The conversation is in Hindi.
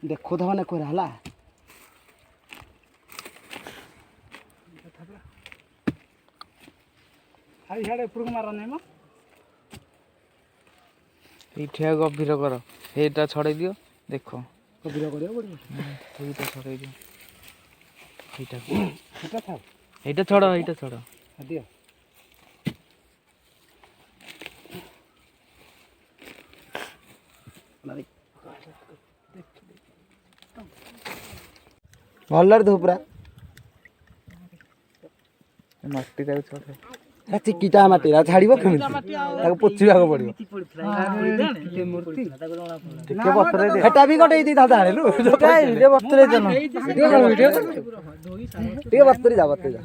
देखो था मैंने कोई रहला हाई हाड़े पुरुष मार नहीं मो ये गभीर कर एटा छड़े दियो देख गभीर करियो पड़ियो एटा छड़े दियो एटा सेटा था एटा छड़ा एटा छड़ा दियो भलर धुपरा मस्ती का छड़े चिकिटा माटी छाड़ब केमी पोचा पड़ो हेटा भी गोटे बतरे बतरी जा बतरी जा